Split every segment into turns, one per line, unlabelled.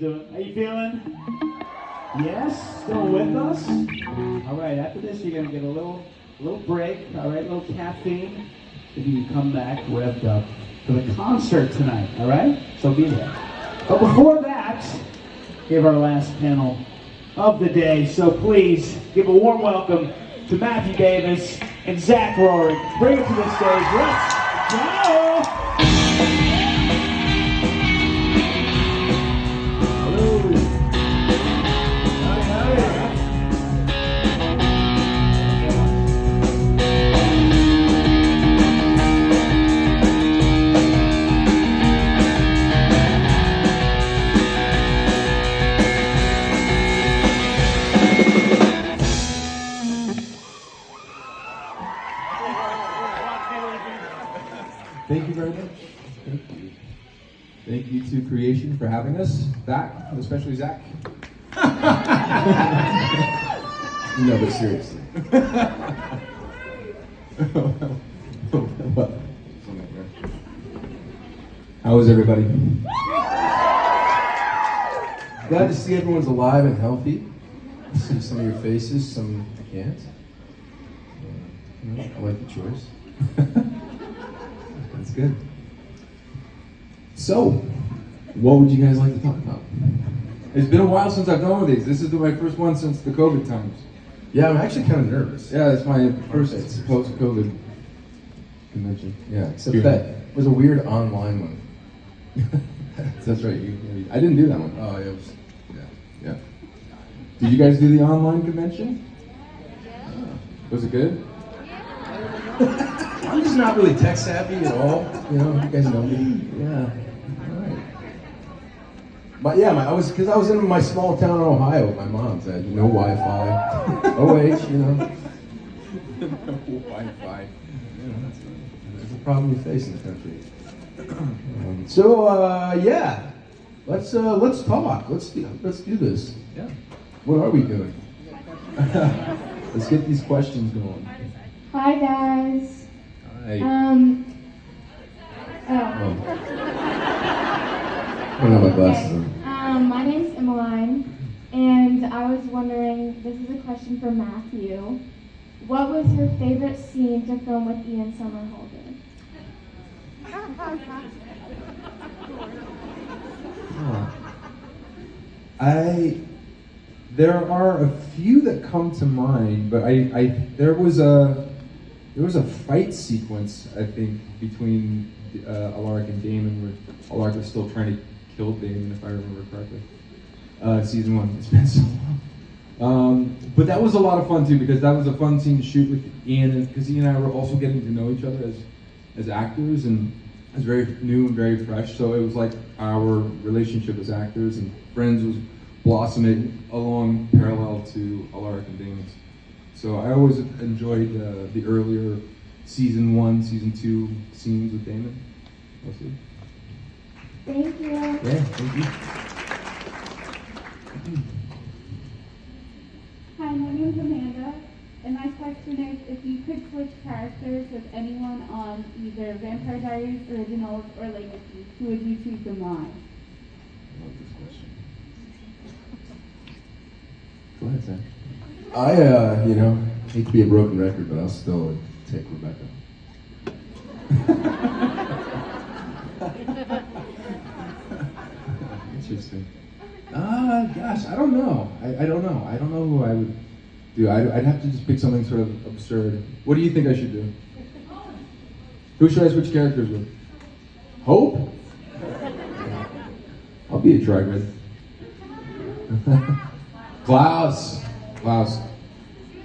doing? How you feeling? Yes? Still with us? All right, after this you're going to get a little break, all right, a little caffeine, if you can come back revved up for the concert tonight, all right? So be there. But before that, we have our last panel of the day, so please give a warm welcome to Matthew Davis and Zach Roerig. Bring them to the stage. Let's go!
Thank you very much. Thank you. Thank you to Creation for having us back, especially Zach. No, but seriously. How is everybody?
Glad to see everyone's alive and healthy. I see some of your faces, some I can't. I like the choice.
That's good. So, what would you guys like to talk about? It's been a while since I've done one of these. This is my first one since the COVID times.
Yeah, I'm actually kind of nervous.
Yeah, it's my first post-COVID convention.
Yeah, except that it was a weird online one.
That's right. I didn't do that one.
Oh, yeah, it was,
Yeah. Did you guys do the online convention? Was it good?
I'm just not really tech savvy at all. You know, you guys know me.
Yeah. All right.
But yeah, I was in my small town in Ohio with my mom. So I had no Wi-Fi, OH, you know.
No Wi-Fi.
There's a problem we face in the country. Yeah, let's talk. Let's do this.
Yeah.
What are we doing?
Let's get these questions going.
Hi guys.
Hi.
I don't have my glasses on.
My name's Emmeline, and I was wondering, this is a question for Matthew. What was your favorite scene to film with Ian Somerhalder?
There are a few that come to mind, but there was a fight sequence, I think, between Alaric and Damon, where Alaric was still trying to kill Damon, if I remember correctly. Season 1, it's been so long. But that was a lot of fun too, because that was a fun scene to shoot with Ian, because Ian and I were also getting to know each other as actors, and it was very new and very fresh, so it was like our relationship as actors and friends was blossoming along parallel to Alaric and Damon's. So I always enjoyed the earlier season 1, season 2 scenes with Damon. Mostly.
Thank you.
Yeah, thank you.
Hi, my name is Amanda, and my question is, if you could switch characters with anyone on either Vampire Diaries, Originals, or Legacies, who would you choose and why?
I love this question. Go ahead, Zach.
I hate to be a broken record, but I'll still take Rebecca.
Interesting. Gosh, I don't know. I don't know. I don't know who I would do. I'd have to just pick something sort of absurd. What do you think I should do? Who should I switch characters with? Hope? I'll be a Trigrid. Klaus.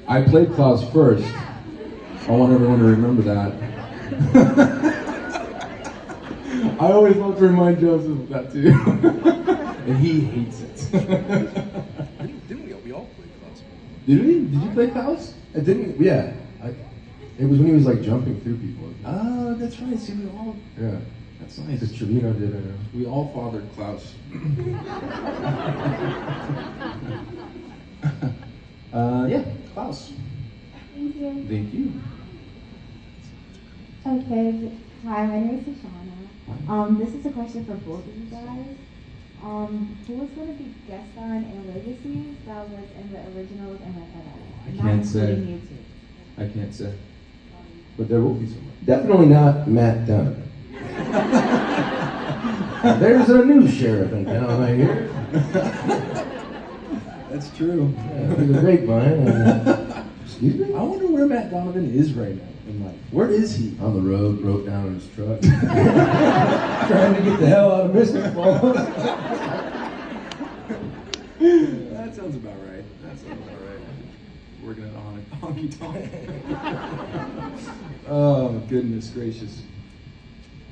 I played Klaus first. I want everyone to remember that. I always love to remind Joseph of that too. And he hates it.
Didn't we all play Klaus?
Did we? Did you play Klaus?
I didn't. Yeah. It was when he was like jumping through people.
Oh, that's right. See, we all.
Yeah.
That's nice.
Because Trevino did it.
We all fathered Klaus. Yeah, Klaus.
Thank you.
Thank you.
Okay. Hi, my name is Shoshana. This is a question for both of you guys. Who was going to be guest starring in Legacies that was in the originals and like
I can't say.
including you two?
I can't say. But there will be someone.
Definitely not Matt Dunn. There's a new sheriff in town, I hear.
That's true.
Yeah, through the grapevine. Excuse me?
I wonder where Matt Donovan is right now in life. Where is he?
On the road, broke down in his truck. Trying to get the hell out of Mystic Falls.
That sounds about right. Working at a honky tonk. Oh, goodness gracious.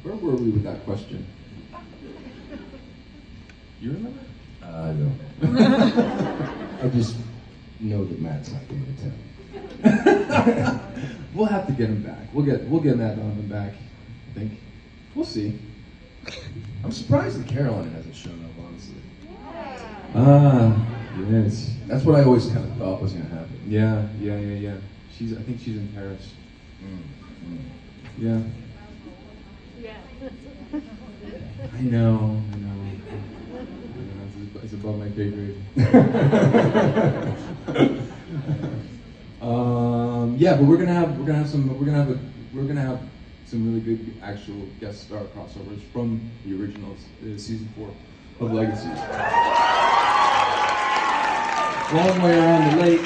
Where were we with that question? You remember?
No. I just know that Matt's not going to town.
We'll have to get him back. We'll get Matt Donovan back, I think. We'll see.
I'm surprised that Caroline hasn't shown up, honestly.
Yes.
That's what I always kind of thought was going to happen.
Yeah. I think she's in Paris. Yeah. I know. It's above my pay grade. Yeah, but we're gonna have some really good actual guest star crossovers from the originals, season 4 of Legacies. Long way around the lake.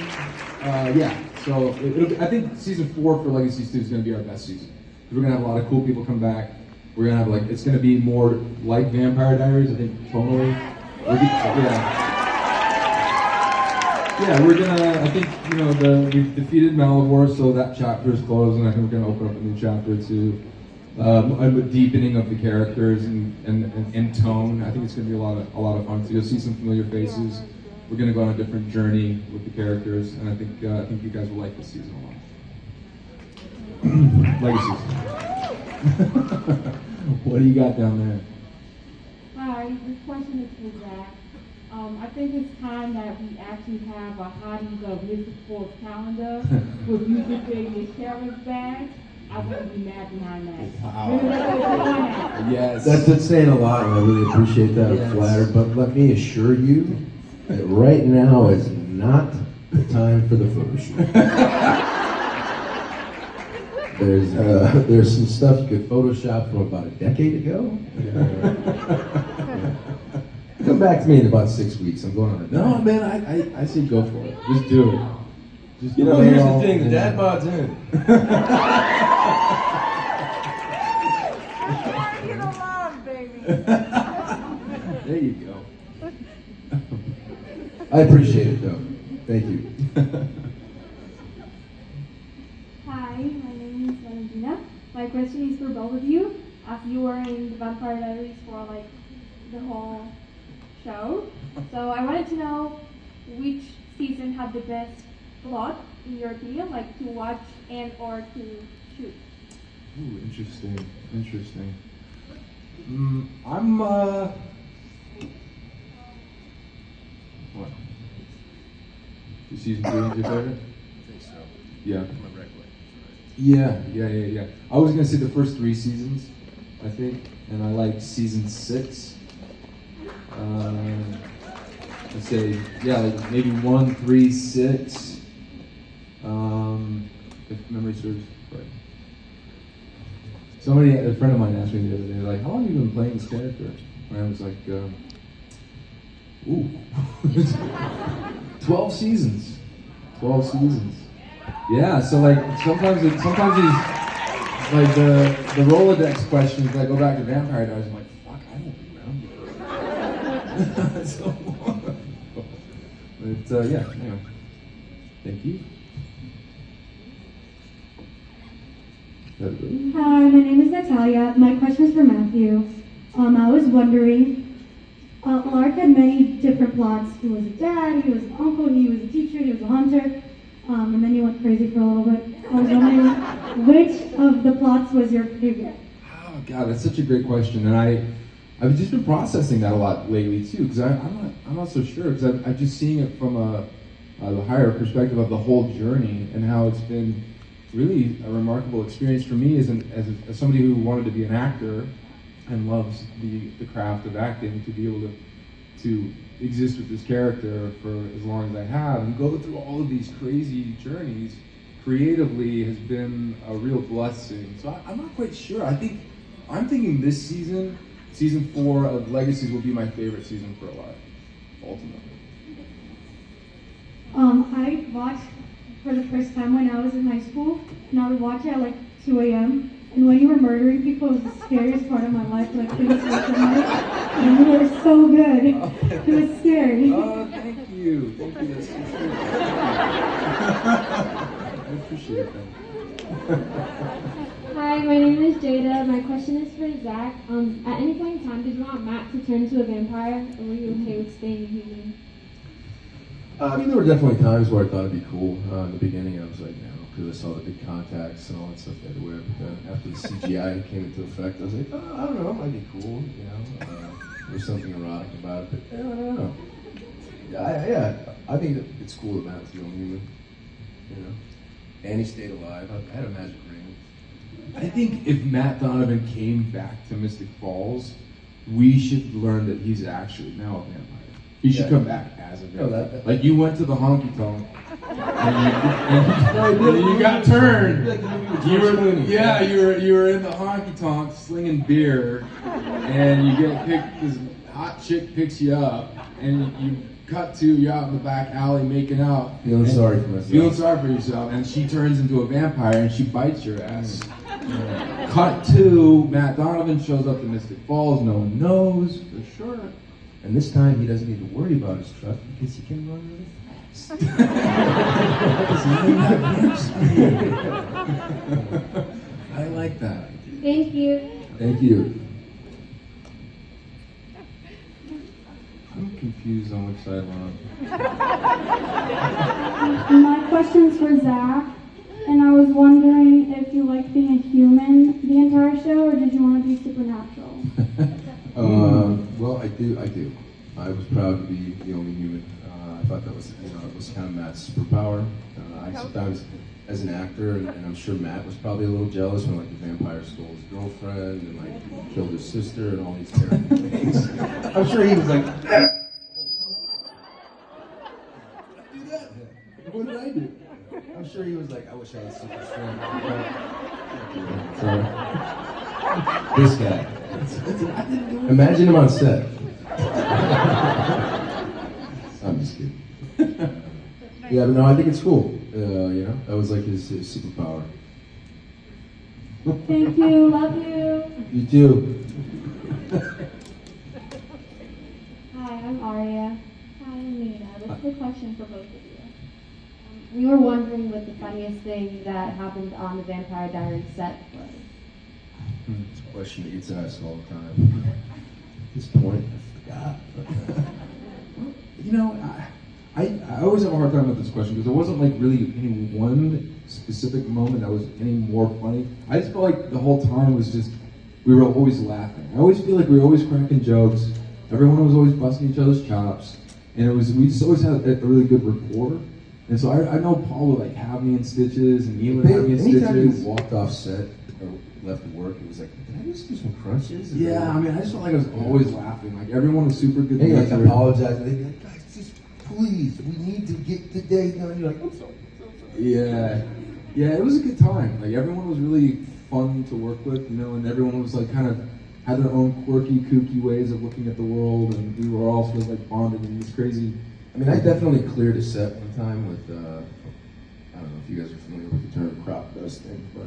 Yeah, so I think season 4 for Legacies 2 is gonna be our best season. We're gonna have a lot of cool people come back. We're gonna have it's gonna be more like Vampire Diaries, I think, tonally. I think, we've defeated Malivore, so that chapter is closed, and I think we're gonna open up a new chapter to a deepening of the characters and tone. I think it's gonna be a lot of fun. So you'll see some familiar faces. We're gonna go on a different journey with the characters, and I think you guys will like this season a lot. Legacies. What do you got down there?
Hi, this question is for Zach. I think it's time that we actually have a Hotties of Mystic Falls calendar with you getting the sheriff's badge. I wouldn't be mad behind that.
Wow.
Yes.
That's saying a lot, and I really appreciate that. I'm flattered, but let me assure you that right now is not the time for the photo shoot. There's some stuff you could Photoshop from about a decade ago. Come back to me in about 6 weeks. I'm going on a diet.
No, man, I say go for it. Just do it. Just
here's the thing, the dad bod's in.
There you go.
I appreciate it, though. Thank you.
Hi, my name is Valentina. My question is for both of you. As you were in the Vampire Diaries for the whole show, so I wanted to know which season had the best plot in your opinion, to watch and or to shoot.
Ooh, interesting. What? Season 3 is your favorite?
I think so.
Yeah.
Remember correctly.
Yeah. I was gonna say the first 3 seasons, I think, and I like season 6. I'd say, maybe 1, 3, 6. If memory serves right. A friend of mine asked me the other day, how long have you been playing this character? And I was like, 12 seasons. 12 seasons. Yeah, so sometimes these the Rolodex questions, I go back to Vampire Diaries, I'm like, fuck, I don't remember. So long. But anyway. Thank you.
Hi, my name is Natalia. My question is for Matthew. I was wondering, Lark had many different plots. He was a dad, he was an uncle, he was a teacher, he was a hunter, and then he went crazy for a little bit. I was wondering, which of the plots was your favorite?
Oh God, that's such a great question, and I've just been processing that a lot lately too, because I'm not so sure, because I'm just seeing it from a higher perspective of the whole journey and how it's been really a remarkable experience for me as somebody who wanted to be an actor and loves the craft of acting, to be able to to exist with this character for as long as I have and go through all of these crazy journeys creatively has been a real blessing. So I'm not quite sure. I'm thinking this season 4 of Legacies will be my favorite season for a while, ultimately.
I watched for the first time when I was in high school, and I would watch it at like 2 a.m. And when you were murdering people, it was the scariest part of my life. Like, couldn't sleep at night. And you were so good. It was scary.
Oh, thank you. Thank you. That's so sweet. I appreciate that.
Hi, my name is Jada. My question is for Zach. At any point in time, did you want Matt to turn into a vampire, or were you okay with staying a human?
I mean, there were definitely times where I thought it'd be cool. In the beginning, I was like, no, because I saw the big contacts and all that stuff everywhere. But then after the CGI came into effect, I was like, oh, I don't know, it might be cool, you know. There's something erotic about it, but I don't know. Yeah, I think that it's cool that Matt was the only human, you know. And he stayed alive. I had a magic ring.
I think if Matt Donovan came back to Mystic Falls, we should learn that he's actually now a vampire. He should come back as a vampire. Like you went to the honky tonk and you got turned. You were in the honky tonk slinging beer, and you get picked. This hot chick picks you up, and you cut to you're out in the back alley making out,
Feeling sorry for myself.
feeling sorry for yourself, and she turns into a vampire and she bites your ass. Cut to Matt Donovan shows up in Mystic Falls. No one knows for sure.
And this time he doesn't need to worry about his truck because he can run really fast.
I like that.
Thank you.
Thank you.
I'm confused on which side we're on.
My question's for Zach, and I was wondering if you liked being a human the entire show, or did you want to be supernatural?
Well, I do. I was proud to be the only human. I thought that was, it was kind of Matt's superpower. I sometimes, as an actor, and I'm sure Matt was probably a little jealous when like the vampire stole his girlfriend and like killed his sister and all these terrible things. I'm sure he was like, what did I do? I'm sure he was like, I wish I had super strength. So, this guy. Imagine him on set. I'm just kidding. Yeah, but no, I think it's cool. That was like his superpower.
Thank you, love you.
You too.
Hi, I'm Aria.
Hi, I'm Nina. This is a question for both of you. We were wondering what the funniest thing that happened on the Vampire Diaries set was.
It's a question that gets asked all the time. At this point, I forgot.
I always have a hard time with this question because there wasn't like really any one specific moment that was any more funny. I just felt like the whole time was just, we were always laughing. I always feel like we were always cracking jokes. Everyone was always busting each other's chops. And we just always had a really good rapport. And so I know Paul would like have me in stitches and Ian would have me in
Anytime
stitches.
you walked off set or left to work, it was like, did I just do some crunches?
Yeah, I mean, I just felt like I was always laughing. Like everyone was super good.
And you like
natured.
apologize. They'd be like, guys, just please, we need to get the day done. You're like, I'm sorry.
Yeah, it was a good time. Like everyone was really fun to work with, and everyone was like kind of had their own quirky, kooky ways of looking at the world, and we were all sort of like bonded in this crazy.
I mean, I definitely cleared a set one time with, I don't know if you guys are familiar with the term crop dusting, but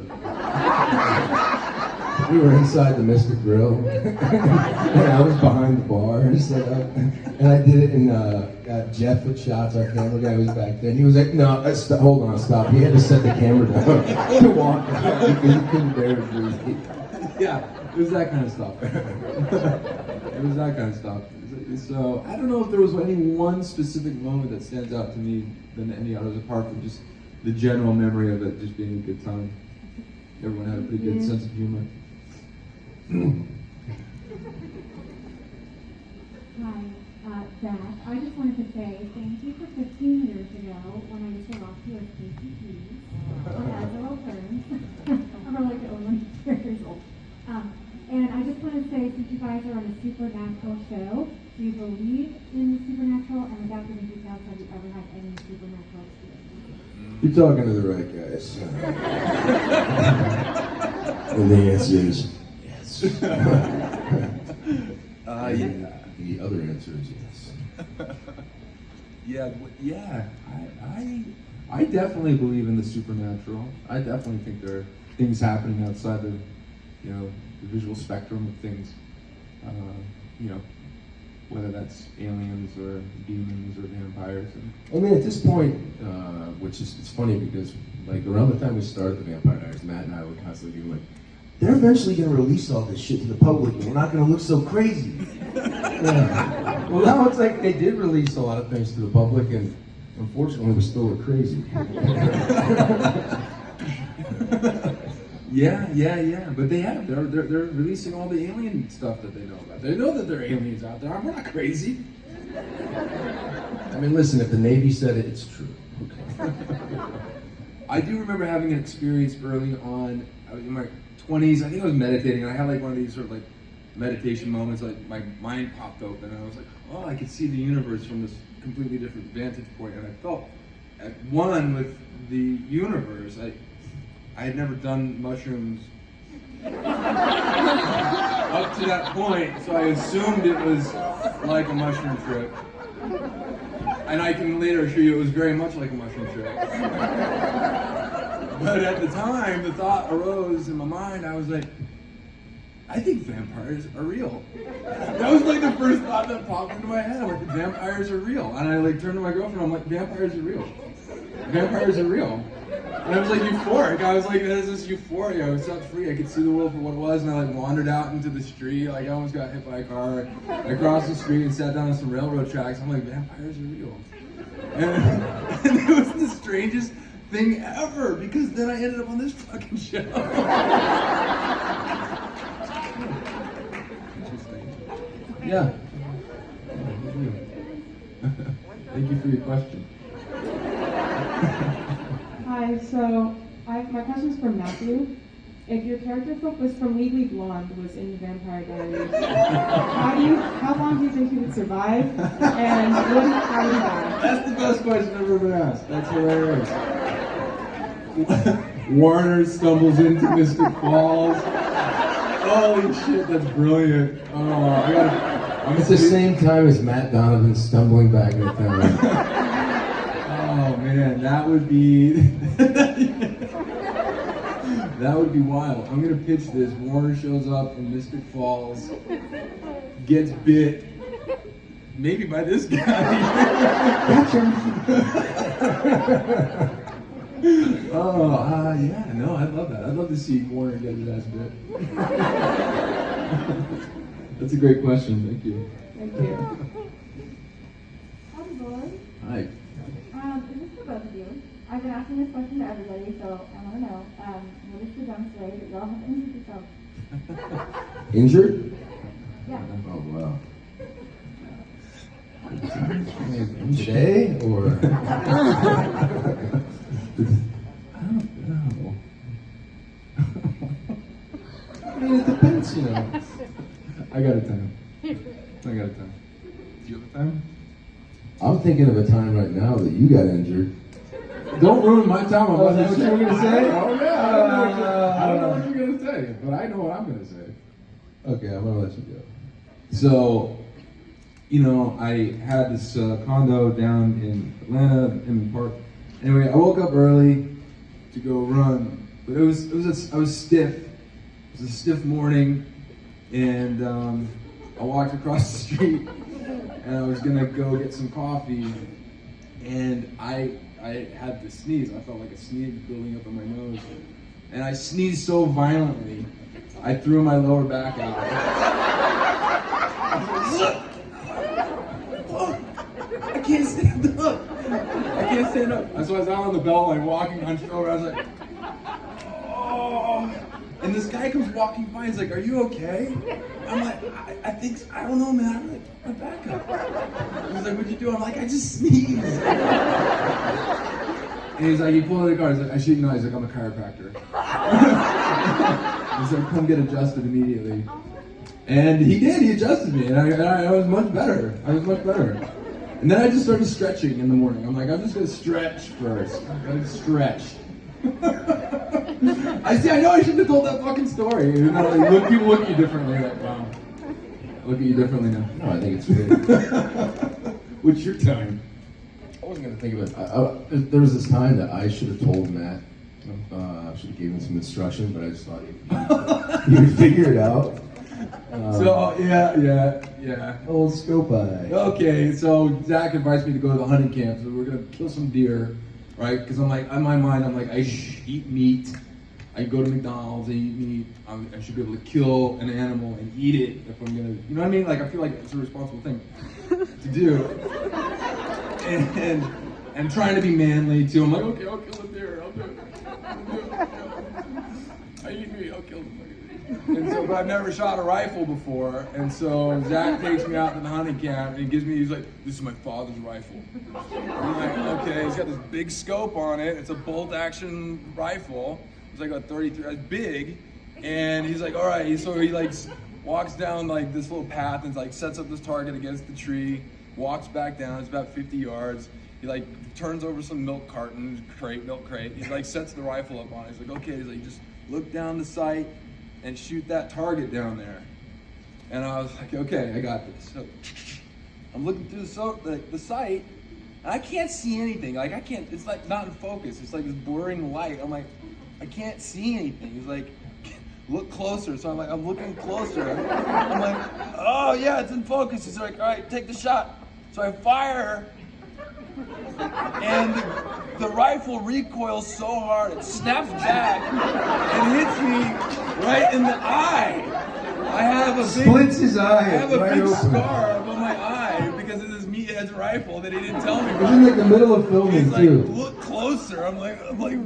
we were inside the Mystic Grill, and I was behind the bar and set up, and I did it, and Jeff with shots, our camera guy was back there, and he was like, no, hold on, stop. He had to set the camera down to walk out because he couldn't bear to breathe.
Yeah, it was that kind of stuff. It was that kind of stuff. So I don't know if there was any one specific moment that stands out to me than any others, apart from just the general memory of it just being a good time. Everyone had a pretty good sense of humor.
Hi, Zach. I just wanted to say thank you for 15 years ago when I used to rock you as KCP. As a little terms. I'm like only 4 years old. And I just want to say, since you guys are on a supernatural show, do you believe
You're talking to the right guys. And the answer is yes.
Yeah.
The other answer is yes.
Yeah. I definitely believe in the supernatural. I definitely think there are things happening outside the, the visual spectrum of things. Whether that's aliens or demons or vampires.
I mean, at this point, which is it's funny because like around the time we started the Vampire Diaries, Matt and I would constantly be like, they're eventually going to release all this shit to the public, and we're not going to look so crazy. Yeah. Well, now it's like they did release a lot of things to the public, and unfortunately, we still look crazy.
Yeah. But they have. They're releasing all the alien stuff that they know about. They know that there are aliens out there. We're not crazy.
I mean, listen, if the Navy said it, it's true. Okay.
I do remember having an experience early on. I was in my 20s. I think I was meditating, and I had like one of these sort of like meditation moments. Like my mind popped open, and I was like, oh, I could see the universe from this completely different vantage point, and I felt at one with the universe. I had never done mushrooms up to that point, so I assumed it was like a mushroom trip. And I can later assure you it was very much like a mushroom trip. But at the time, the thought arose in my mind, I was like, I think vampires are real. That was like the first thought that popped into my head. I'm like, vampires are real. And I like turned to my girlfriend, I'm like, vampires are real. Vampires are real. And I was like euphoric. I was like, there's this euphoria. I was set free. I could see the world for what it was. And I like wandered out into the street. Like I almost got hit by a car. I crossed the street and sat down on some railroad tracks. I'm like, vampires are real. And it was the strangest thing ever because then I ended up on this fucking show. Interesting. Yeah. Thank you for your question.
Hi, so my question is for Matthew. If your character was from Legally Blonde was in Vampire Diaries, how long do you think he would survive? And how would he die?
That's the best question I've ever been asked. That's hilarious. Warner stumbles into Mystic Falls. Holy shit, that's brilliant. Oh,
It's the same time as Matt Donovan stumbling back into town.
Oh man, that would be that would be wild. I'm gonna pitch this. Warner shows up in Mystic Falls, gets bit, maybe by this guy. Yeah, no, I'd love that. I'd love to see Warner get his ass bit. That's a great question. Thank you.
Thank you.
How's it going?
Hi.
This is for both of you. I've been asking this question to everybody, so I want to know, what is the dumbest way that y'all have injured yourself?
Injured?
Yeah.
Oh, wow. Today, or?
I don't know.
I mean, it depends,
I got a time. Do you have a time?
I'm thinking of a time right now that you got injured.
Don't ruin my time.
Oh, is that what you were gonna say?
Oh yeah. I don't know what you're gonna say, but I know what I'm gonna say.
Okay, I'm gonna let you go.
So, I had this condo down in Atlanta, in Park. Anyway, I woke up early to go run, but I was stiff. It was a stiff morning, and I walked across the street, and I was gonna go get some coffee, and I had to sneeze. I felt like a sneeze building up in my nose, and I sneezed so violently, I threw my lower back out. I can't stand up. And so I was out on the bell, like walking, hunched over. I was like, oh. And this guy comes walking by. He's like, "Are you okay?" I'm like, I think so. I don't know, man. I'm like, my back up. He's like, "What'd you do?" I'm like, "I just sneezed." And he's like, he pulled out the card. He's like, "I should know." He's like, "I'm a chiropractor." He's like, "Come get adjusted immediately." And he did. He adjusted me, and I was much better. And then I just started stretching in the morning. I'm like, I'm just gonna stretch first. I'm gonna stretch. I know I shouldn't have told that fucking story. You know, like, people look at you differently. Like, wow. Look at you differently now.
No, I think it's good.
What's your time?
I wasn't gonna think of it. There was this time that I should have told Matt. I should have given him some instruction, but I just thought he would figure it out.
So yeah.
Old scope eye.
Okay, so Zach advised me to go to the hunting camp. So we're gonna kill some deer, right? Because I'm like, in my mind, I'm like, I eat meat. I go to McDonald's, I eat meat. I should be able to kill an animal and eat it if I'm gonna, you know what I mean? Like, I feel like it's a responsible thing to do. And trying to be manly too. I'm like, okay, I'll kill a deer. I'll do it. I eat meat. I'll kill the fucking deer. And so, but I've never shot a rifle before. And so Zach takes me out to the hunting camp and he's like, this is my father's rifle. I'm like, okay, he's got this big scope on it. It's a bolt action rifle. It's like a 33, it's big. And he's like, all right. So he like walks down like this little path and like sets up this target against the tree, walks back down. It's about 50 yards. He like turns over some milk crate. He like sets the rifle up on it. He's like, okay. He's like, just look down the sight and shoot that target down there. And I was like, okay, I got this. So I'm looking through the sight, and I can't see anything. Like I can't. It's like not in focus. It's like this blurring light. I'm like, I can't see anything. He's like, look closer. So I'm like, I'm looking closer. I'm like, oh yeah, it's in focus. He's like, all right, take the shot. So I fire, and the rifle recoils so hard, it snaps back and hits me right in the eye. I have a
Splits his eye.
I have a
right
big
open.
scar above my eye because of this meathead's rifle that he didn't tell me
It was
about.
in like the middle of filming
He's like,
too.
look closer. I'm like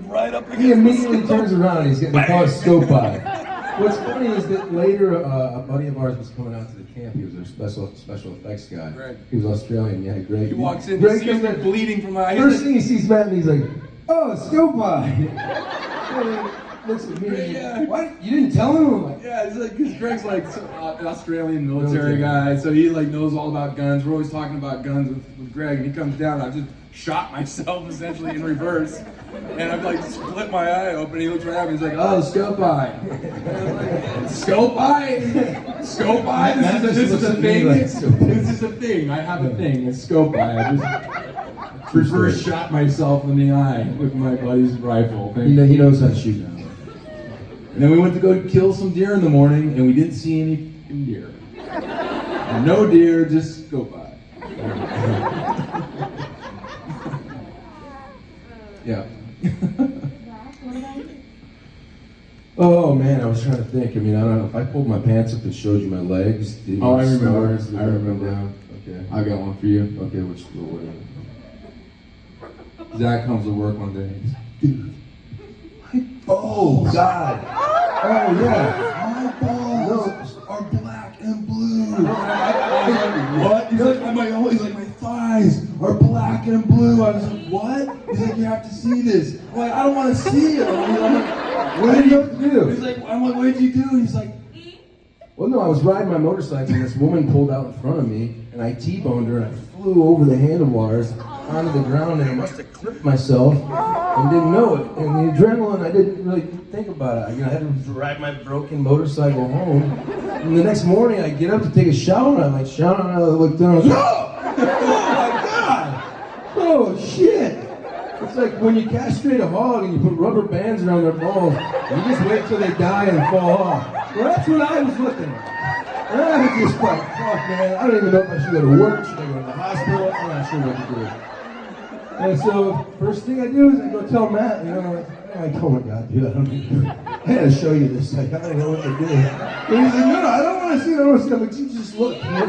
right up against
He immediately
the
turns around and he's getting the call scope eye. What's funny is that later a buddy of ours was coming out to the camp. He was their special effects guy.
Greg.
He was Australian. Yeah, Greg.
He walks in,
Greg
he sees
comes
me
in.
bleeding from my eye.
First thing he sees Matt and he's like, oh, scope eye. And he looks at me.
Yeah.
What? You didn't tell him? I'm like,
Yeah, it's like, because Greg's like an Australian military guy, so he like knows all about guns. We're always talking about guns with Greg, and he comes down, I just shot myself essentially in reverse, and I've like split my eye open. He looks right at me, he's like, oh, scope eye. And I'm like, scope eye? Scope eye? This is a thing? This is a thing. I have a thing. It's scope eye. I just reverse shot myself in the eye with my buddy's rifle.
he knows how to shoot now.
And then we went to go kill some deer in the morning, and we didn't see any deer. And no deer, just scope eye. Yeah.
Oh man, I was trying to think. I mean, I don't know if I pulled my pants up and showed you my legs.
Oh, I remember. I remember.
Okay.
I got one for you.
Okay, which whatever.
Zach comes to work one day.
Dude. Oh God. Oh yeah. My balls are black and blue. What? He's like, he's like, my thighs are black and blue. I was like, what? He's like, you have to see this. I'm like, I don't want to see it. I'm like, what did you have to do? He's like, I'm like, what did you do? He's like, well, no, I was riding my motorcycle and this woman pulled out in front of me and I T-boned her and I flew over the handlebars onto the ground and I must have clipped myself and didn't know it. And the adrenaline, I didn't really think about it. I had to drive my broken motorcycle home. And the next morning I get up to take a shower and I'm like, shower and I look down and I was like, oh my God! Oh shit! It's like when you castrate a hog and you put rubber bands around their balls and you just wait till they die and fall off. Well, that's what I was looking at. And I was just like, fuck man, I don't even know if I should go to work, should I go to the hospital, I'm not sure what to do. And so, first thing I do is I go tell Matt, you know, like, oh my God, dude, I gotta show you this, like, I don't know what to do. And he's like, no, I don't want to see it, I don't want to see it. I'm like, you just look, you know?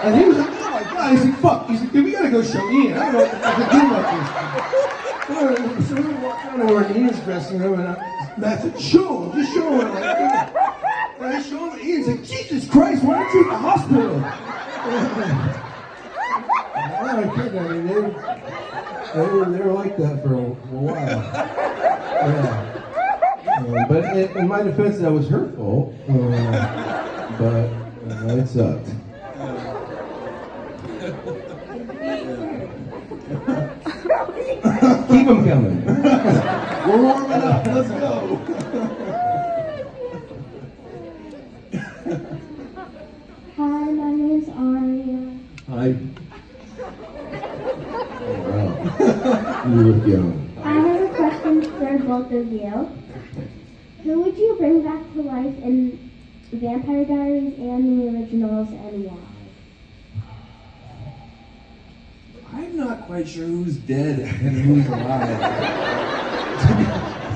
And he was like, oh my God, he's like, fuck, he's like, dude, we gotta go show Ian, I don't know what the fuck to do like this. So we walk down to where Ian's dressing room, and Matt said, show him, just show him. Like, and I show him, Ian's like, Jesus Christ, why aren't you at the hospital? I couldn't, I mean, they were like that for a while. Yeah. But in my defense, that was her fault. But it sucked. them coming. We're warming up. Let's go.
Hi, my name's Aria.
Hi. Oh, wow. You look young.
I have a question for both of you. Who would you bring back to life in Vampire Diaries and the originals, and why?
I'm not quite sure who's dead and who's alive. To be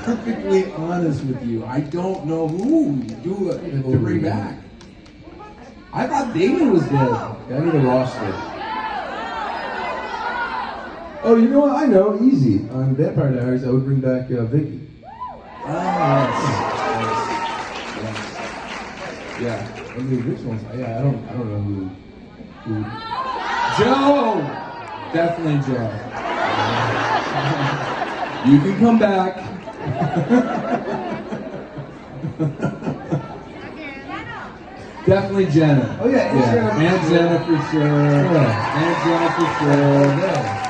perfectly honest with you, I don't know who to bring back. I thought Damon was dead.
I need a roster. Oh, you know what? I know. Easy. On Vampire Diaries, I would bring back Vicky.
Yeah.
And the originals, yeah, I don't know who.
Joe! Definitely Joe. You can come back. Definitely Jenna.
Oh yeah,
And Jenna for sure.
Yeah.
And Jenna for sure.
Yeah.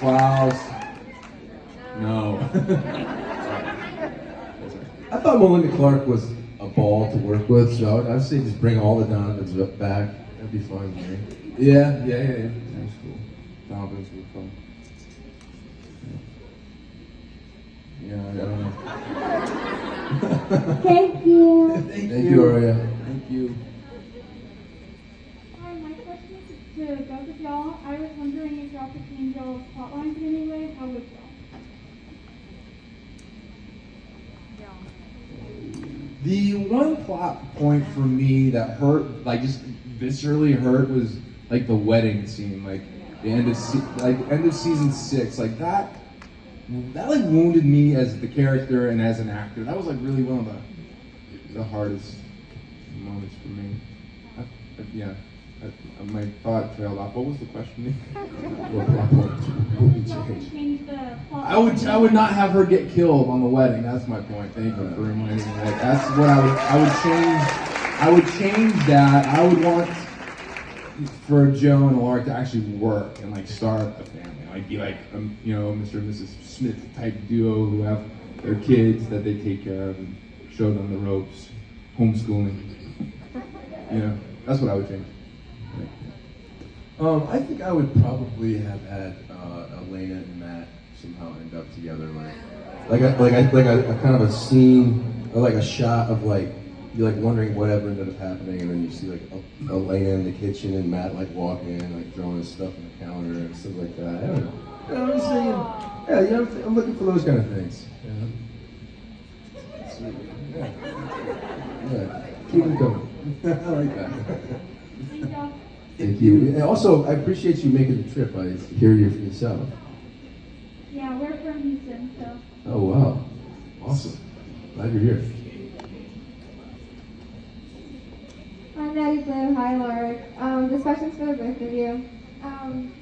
Klaus. No.
I thought Melinda Clark was a ball to work with, so I'd say just bring all the Donovans back. That'd be fine with me.
Yeah. That's cool. Donovan's were fun. Yeah, I don't know.
Thank you.
Thank you, Aria.
Thank you.
Hi, my question is to both of y'all. I was wondering if y'all could change y'all's plot lines in any way. How would y'all?
The one plot point for me that hurt, like just viscerally hurt, was like the wedding scene, like the end of season 6, like that like wounded me as the character and as an actor. That was like really one of the hardest moments for me. My thought trailed off. What was the question?
What plot point would be
Y'all could
changed?
change the plot.
I would not have her get killed on the wedding. That's my point. Thank you for reminding me. Like, that's what I would change. I would change that. I would want for Joe and Alaric to actually work and like start a family. Like be like Mr. and Mrs. Smith type duo who have their kids that they take care of and show them the ropes, homeschooling. That's what I would change.
I think I would probably have had Elena and Matt somehow end up together, like a kind of a scene or like a shot of like you're like wondering whatever ended up happening, and then you see like Elena in the kitchen and Matt like walking in, like throwing his stuff on the counter and stuff like that. I don't know. I'm just saying, I'm looking for those kind of things. Yeah. Keep them coming. I like that.
Thank y'all.
Thank you. And also, I appreciate you making the trip. I hear you're from the South.
Yeah, we're from Houston, so.
Oh, wow. Awesome. Glad you're here.
Hi, Maddie Blue. Hi, Laura. This question's for the both of you.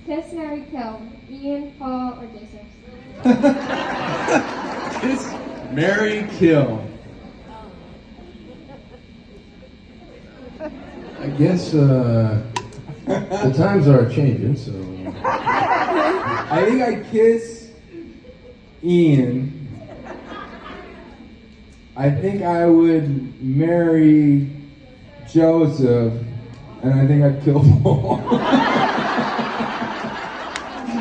Kiss, marry, kill. Ian, Paul, or Joseph?
Kiss, marry, kill.
I guess the times are changing, so.
I think I kiss Ian. I think I would marry Joseph, and I think I'd kill Paul.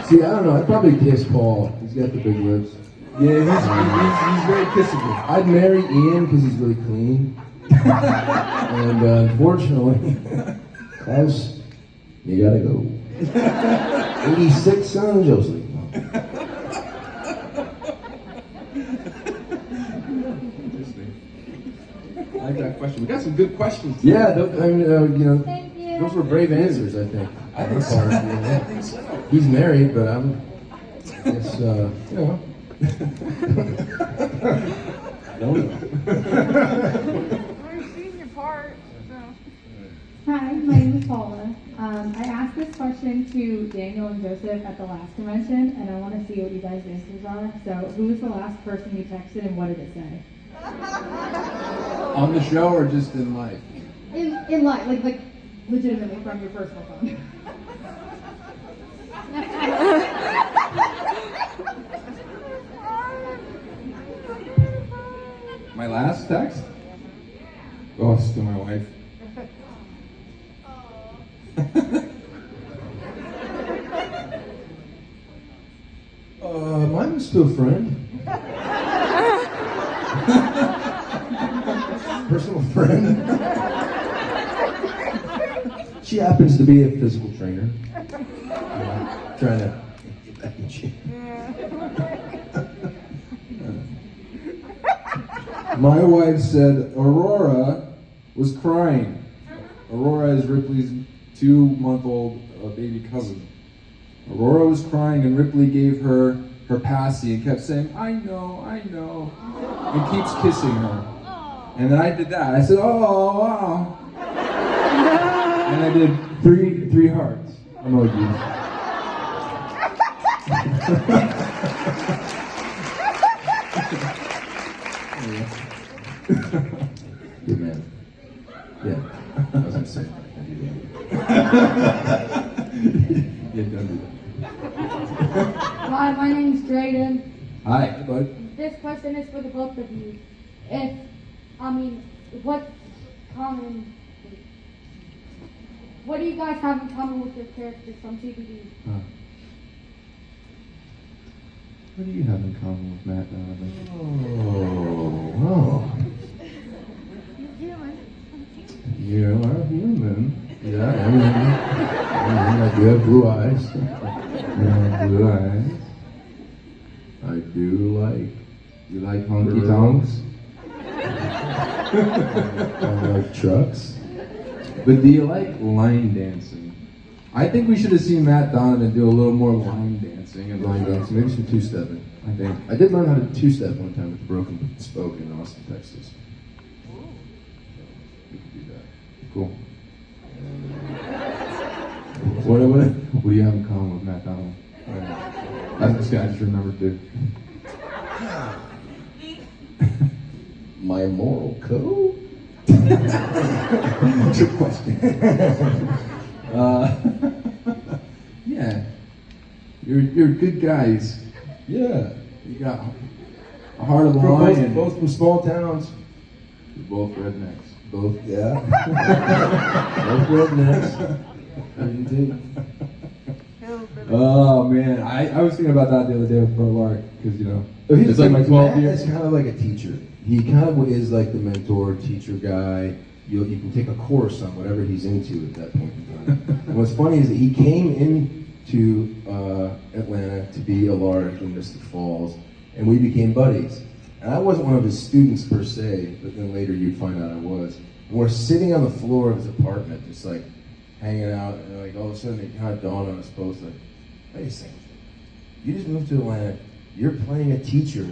See, I don't know. I'd probably kiss Paul. He's got the big lips.
Yeah, he's very kissable.
I'd marry Ian because he's really clean. And unfortunately, Klaus, you gotta go. 86 son Joseph.
I like that question. We got some good questions.
Yeah,
Thank you.
those were brave answers, I think.
I think so. I think so.
He's married, but it's,
Hi, my name is Paula. I asked this question to Daniel and Joseph at the last convention, and I want to see what you guys' answers are. So, who was the last person you texted, and what did it say?
On the show or just in life?
In life, like legitimately from your personal phone.
My last text? Oh, it's to my wife.
Mine was to a friend. Personal friend. She happens to be a physical trainer. Trying to get back in shape.
My wife said Aurora was crying. Aurora is Ripley's 2-month-old baby cousin. Aurora was crying and Ripley gave her passy and kept saying, I know, and keeps kissing her. And then I did that. I said, oh, wow. And I did three hearts emojis.
Good man. Yeah, I was gonna say.
Yeah, don't do that.
Hi, my name's Drayden.
Hi, bud.
This question is for the both of you. What do you guys have in common with your characters from TVD?
What do you have in common with Matt Donovan?
Oh. You are human. Yeah, I do have blue eyes.
Blue eyes.
I do like.
You like honky tonks?
I like trucks.
But do you like line dancing? I think we should have seen Matt Donovan do a little more line dancing and
Line dancing, maybe some two-stepping.
I think.
I did learn how to two-step one time with the Broken Spoke in Austin, Texas. We could do that.
Cool. What do you have in common with Matt Donovan? That's this guy I just remembered too.
My moral code?
Good question. Yeah. You're good guys.
Yeah.
You got a heart of a
From
lion.
both from small towns.
You're both rednecks.
Both, yeah. Both rednecks.
Oh man, I was thinking about that the other day with Bro Lark because it's like my 12 years.
He's kind of like a teacher. He kind of is like the mentor, teacher guy. You can take a course on whatever he's into at that point in time. And what's funny is that he came into Atlanta to be a Lark in Mystic Falls, and we became buddies. And I wasn't one of his students per se, but then later you'd find out I was. And we're sitting on the floor of his apartment, just like hanging out, and like all of a sudden it kind of dawned on us both, like, wait a second, you just moved to Atlanta, you're playing a teacher,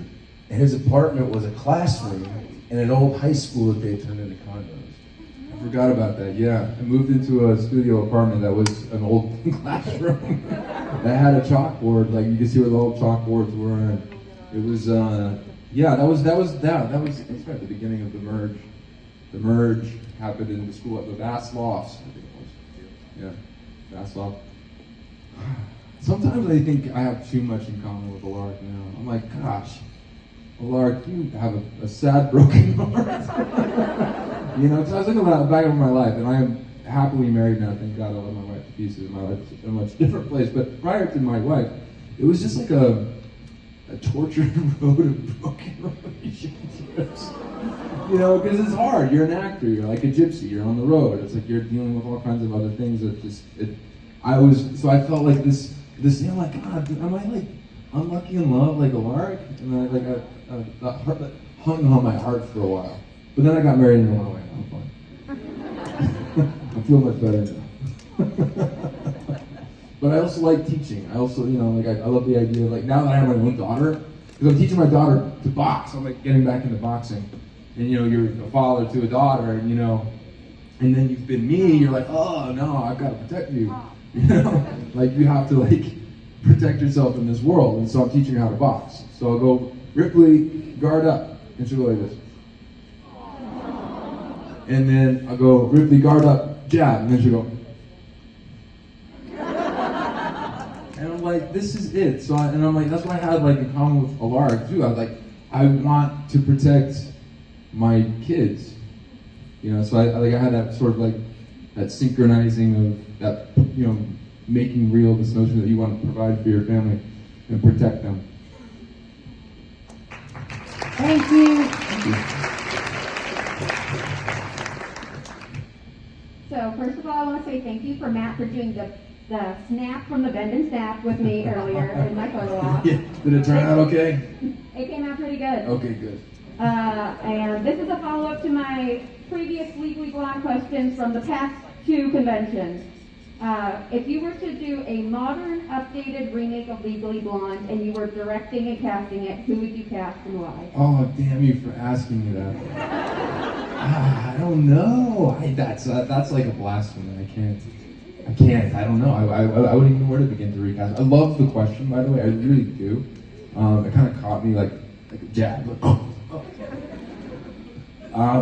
and his apartment was a classroom in an old high school that they turned into condos.
I forgot about that. Yeah, I moved into a studio apartment that was an old classroom that had a chalkboard, like you could see where the old chalkboards were. And it was, yeah, that was right at the beginning of the merge. The merge happened in the school at the Vast Lofts, I think it was. Yeah, Vast Loft. Sometimes I think I have too much in common with Alark now. I'm like, gosh, Alark, you have a sad, broken heart. Because I was looking back over my life, and I am happily married now. Thank God I love my wife to pieces. My life is in a much different place. But prior to my wife, it was just like a tortured road of broken relationships. Because it's hard. You're an actor. You're like a gypsy. You're on the road. It's like you're dealing with all kinds of other things that so I felt like this, like, God, am I like unlucky in love like a lark? And I that heart that hung on my heart for a while. But then I got married and it went away. I'm fine. I feel much better now. But I also like teaching. I also, I love the idea of, like, now that I have my own daughter, because I'm teaching my daughter to box. I'm like getting back into boxing. And you're a father to a daughter, and and then you've been me, you're like, oh no, I've got to protect you. Like you have to protect yourself in this world. And so I'm teaching her how to box. So I'll go, Ripley, guard up. And she'll go like this. And then I'll go, Ripley, guard up, jab. And then she'll go. And I'm like, this is it. So I'm like, that's what I had in common with Alara too. I was like, I want to protect my kids. So I had that sort of like that synchronizing of that, making real this notion that you want to provide for your family and protect them.
Thank you.
Thank you.
So first of all, I want to say thank you for Matt for doing the snap from the bend and snap with me earlier in my photo op.
Yeah. Did it turn out okay?
It came out pretty good.
Okay, good.
And this is a follow-up to my previous Legally Blonde questions from the past two conventions. If you were to do a modern, updated remake of Legally Blonde and you were directing and casting it, who would you cast and why?
Oh, damn you for asking me that. I don't know. That's like a blasphemy. I can't. I don't know. I wouldn't even know where to begin to recast. I love the question, by the way. I really do. It kind of caught me like a jab. Like,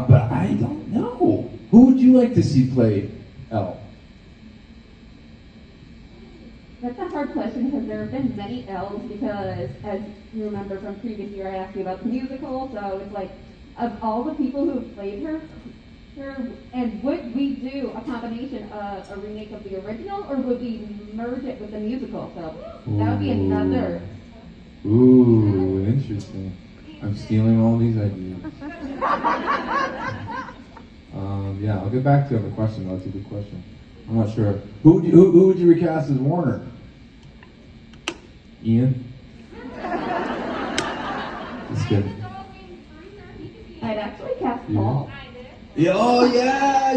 but I don't know. Who would you like to see play Elle?
That's a hard question because there have been many L's because, as you remember from previous year, I asked you about the musical, so it's like, of all the people who have played her, and would we do a combination of a remake of the original, or would we merge it with the musical? So that would be another.
Ooh, interesting. I'm stealing all these ideas. Yeah, I'll get back to you on the question. That's a good question. I'm not sure. Who would you recast as Warner? Ian? Just kidding.
I'd actually cast Paul.
Yeah, oh yeah,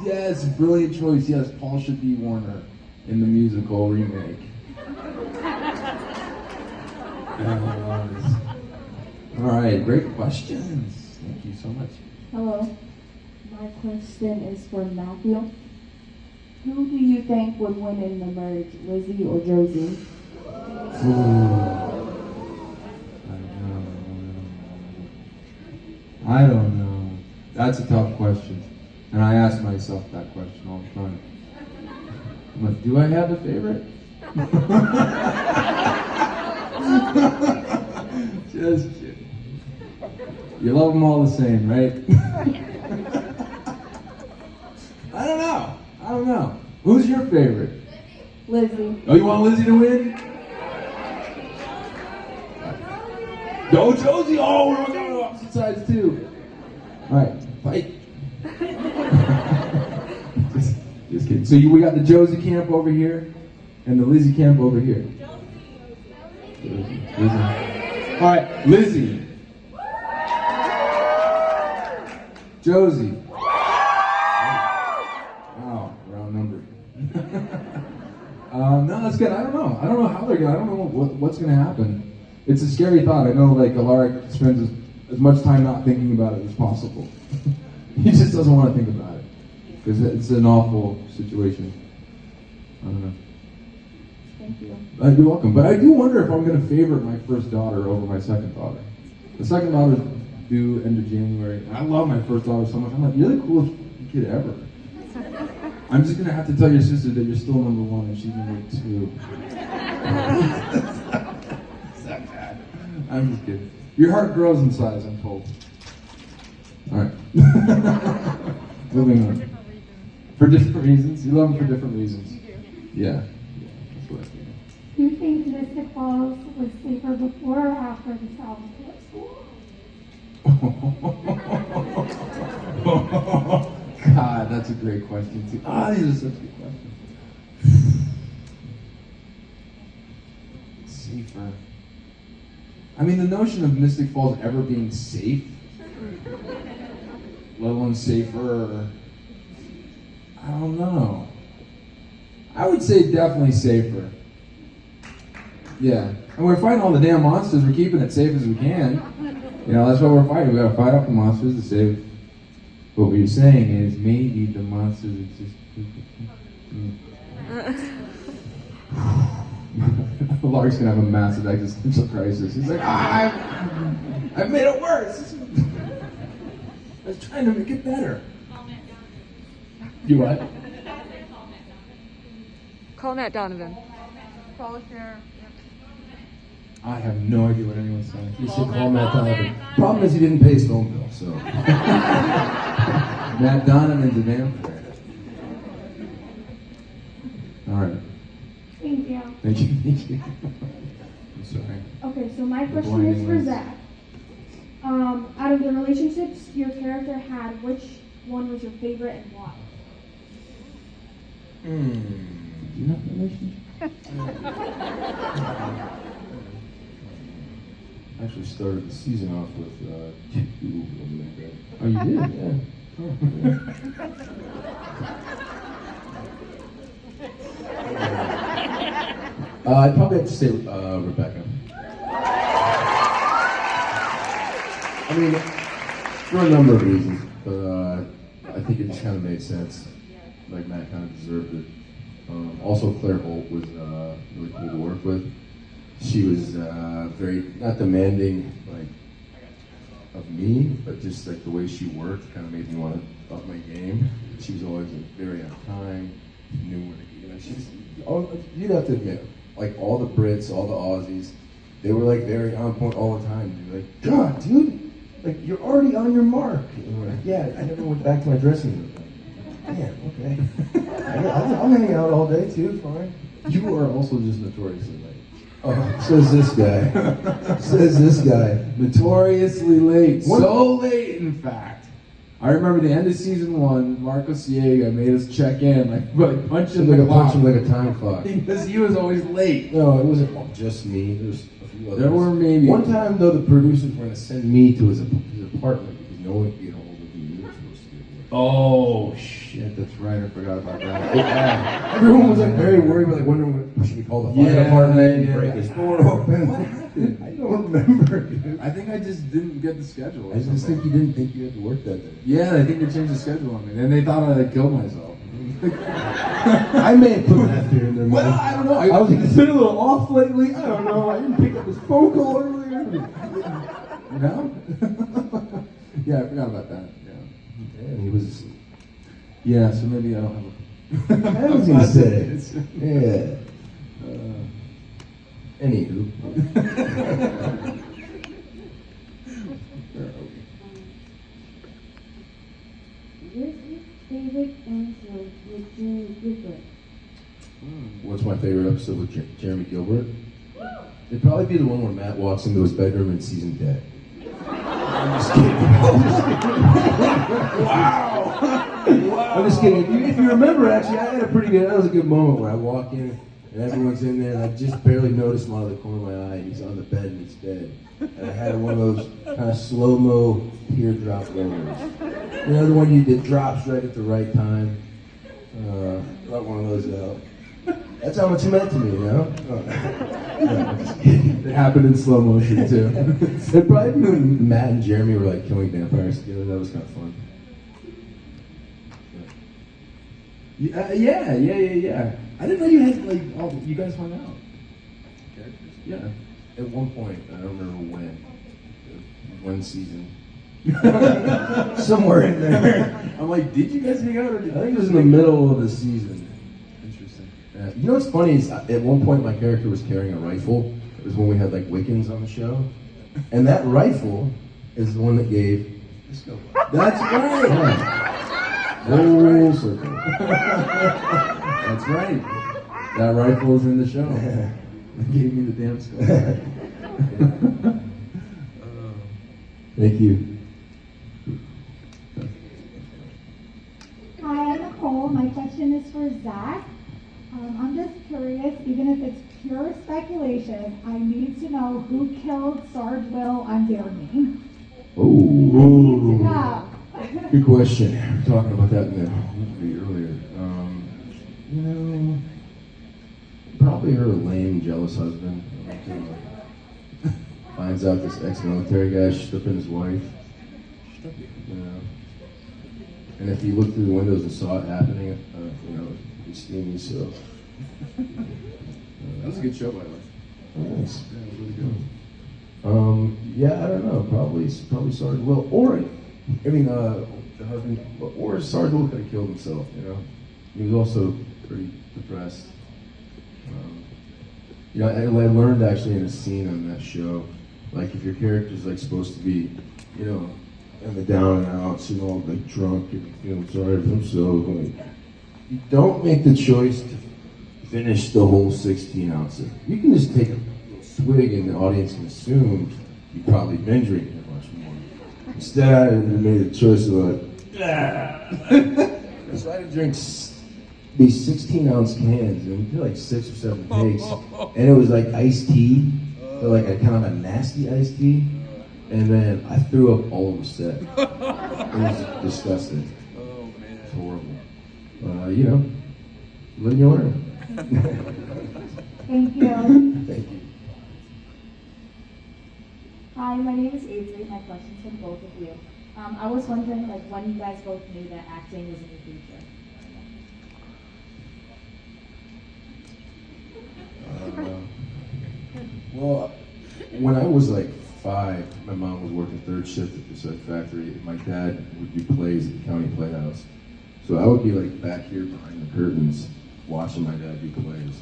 yes, brilliant choice. Yes, Paul should be Warner in the musical remake. All right, great questions. Thank you so much.
Hello. My question is for Matthew. Who do you think would win in the merge, Lizzie or Josie?
I don't know. That's a tough question. And I ask myself that question all the time. I'm like, do I have a favorite? Just kidding. You love them all the same, right? I don't know. Who's your favorite?
Lizzie.
Oh, you want Lizzie to win? Go Josie! Oh, we're all going to opposite sides too. All right, fight. just kidding. So we got the Josie camp over here and the Lizzie camp over here. Lizzie. All right, Lizzie. Josie. Wow, round number. No, that's good. I don't know how they're going. I don't know what's going to happen. It's a scary thought. I know, like, Alaric spends as much time not thinking about it as possible. He just doesn't want to think about it because it's an awful situation. I don't know.
Thank you.
You're welcome. But I do wonder if I'm going to favorite my first daughter over my second daughter. The second daughter's due end of January. And I love my first daughter so much. I'm like, you're the coolest kid ever. I'm just going to have to tell your sister that you're still number one and she's number two. I'm just kidding. Your heart grows in size, I'm told. All right. Moving on. For different reasons? You love them for different reasons. Yeah. That's what I think.
Do you think Mystic Falls was safer before or after the Salvatore school?
God, that's a great question, too. These are such good questions. Safer. I mean, the notion of Mystic Falls ever being safe, let alone safer, I don't know. I would say definitely safer. Yeah. And we're fighting all the damn monsters. We're keeping it safe as we can. That's what we're fighting. We gotta fight off the monsters to save. But what you're saying is maybe the monsters exist. Lark's gonna have a massive existential crisis. He's like, I've made it worse. I was trying to make it better. You what?
Call Matt Donovan.
Follow share.
I have no idea what anyone's saying.
You should call Matt Donovan. Problem is he didn't pay his phone bill, so.
Matt Donovan's a vampire. All right.
Thank you.
Thank you. Thank you.
I'm sorry.
Okay, so my question
blinding
is for
lights.
Zach. Out of the relationships your character had, which one was your favorite and why?
Do you have a relationship? I actually started the season off with 2 women.
Oh, you did?
Yeah. I'd probably have to say Rebecca. I mean, for a number of reasons, but I think it just kind of made sense. Like Matt kind of deserved it. Also, Claire Holt was really cool to work with. She was very not demanding, like of me, but just like the way she worked kind of made me want to up my game. She was always like, very on time, knew when to, you'd have to admit, like all the Brits, all the Aussies, they were like very on point all the time. You're like, God, dude, like you're already on your mark. And we're like, yeah, I never went back to my dressing room. Man, okay. I'll hang out all day too, fine.
You are also just notoriously late.
Oh, says this guy. Says this guy.
Notoriously late.
What?
So late, in fact. I remember the end of season 1, Marco Siega made us check in, like punching
Like
the
a
clock.
punch him like a time clock.
Because he was always late.
No, it wasn't just me. There's a few others.
There were maybe.
One time, though, the producers were going to send me to his apartment because no one could get hold of him. You were supposed to get work.
Oh, shit, that's right. I forgot about that.
Everyone was like very worried, like wondering what should we call the fire department and break his door open.
What happened?
I don't remember, dude.
I think I just didn't get the schedule. Or
I just
something.
think you didn't think you had to work that day.
Yeah, I think they changed the schedule on me. Then they thought I had killed myself.
I may have put that fear in their mind.
Well, I don't know.
I was like, it's been a little off lately. I don't know. I didn't pick up his phone call earlier.
No? Yeah, I forgot about that. Yeah.
And he was asleep.
Yeah, so maybe I don't have a.
I was gonna say. Yeah. Anywho.
What is your favorite episode with Gilbert?
What's my favorite episode with Jeremy Gilbert? It'd probably be the one where Matt walks into his bedroom and sees him dead. I'm just kidding. Wow. I'm just kidding. If you remember, actually, I had a pretty good. That was a good moment where I walk in and everyone's in there, and I just barely noticed him out of the corner of my eye. He's on the bed and he's dead. And I had one of those kind of slow-mo teardrop moments. You know, the one that drops right at the right time. Not one of those out. That's how much it meant to me, you know?
It happened in slow motion, too.
It'd probably be when Matt and Jeremy were like killing vampires together. That was kind of fun.
Yeah. I didn't know you had, like, you guys hung out.
Characters?
Yeah.
At one point, I don't remember when. One season. Somewhere in there.
I'm like, did you guys hang out? Or
I think it was in the middle of the season.
Interesting.
You know what's funny is at one point my character was carrying a rifle. It was when we had like Wiccans on the show. And that rifle is the one that gave Disco.
That's right.
Yeah. Full circle.
That's right. That rifle is in the show. It gave me the damn skull.
Thank you.
Hi, I'm Nicole. My question is for Zach. I'm just curious, even if it's pure speculation, I need to know who killed Sarge Will on Jeremy.
Oh, good question. We were talking about that in the movie earlier. You know, probably her lame, jealous husband. Finds out this ex-military guy stripping his wife. You know, and if he looked through the windows and saw it happening, you know, it'd be steamy. So
That was a good show, by the way.
Nice.
Yeah, it was really good.
Yeah, I don't know. Probably Sarge Will, or I mean, the husband, or Sarge Will could have killed himself. You know, he was also pretty depressed. You know, I learned actually in a scene on that show, like if your character's like supposed to be, you know, in the down and outs, you know, like drunk and feeling sorry for himself, like, you don't make the choice to finish the whole 16 ounces. You can just take a little swig and the audience can assume you probably been drinking much more. Instead, I made the choice of like, so I had to drink these 16-ounce cans, and we did like 6 or 7 takes, and it was like iced tea, but like a kind of a nasty iced tea, and then I threw up all over the set. It was disgusting.
Oh man.
It's horrible. You know, live and you learn.
Thank you.
Thank you.
Hi, my name is Avery. My question's for both of you. I was wondering, like, when you guys both knew that acting was in your future.
Well, when I was like 5, my mom was working 3rd shift at this factory, and my dad would do plays at the county playhouse. So I would be like back here behind the curtains, watching my dad do plays.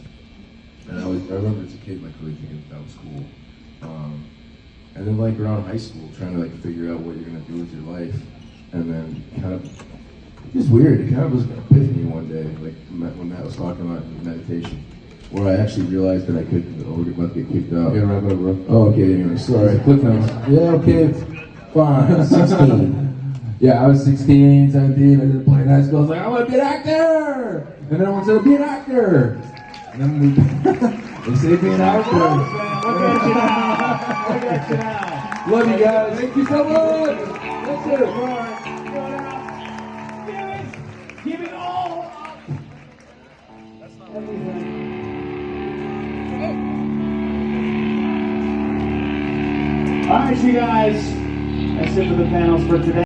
And I remember as a kid, like really thinking that was cool. And then like around high school, trying to like figure out what you're gonna do with your life, and then kind of, it's weird. It kind of was an epiphany one day, like when Matt was talking about meditation, where I actually realized that I could about to get kicked out.
Yeah, wrap it up, bro.
Oh, okay. Anyway, sorry.
Cliff notes.
Yeah, okay. Fine. 16.
Yeah, I was 16, 17, I did play in high school. I was like, I want to be an actor! And then I wanted to be an actor! And then they say be an actor.
Look at you now. Look at you now.
Love you guys. Thank you so much.
Let's do it. Give it all up. All right, you guys. That's it for the panels for today.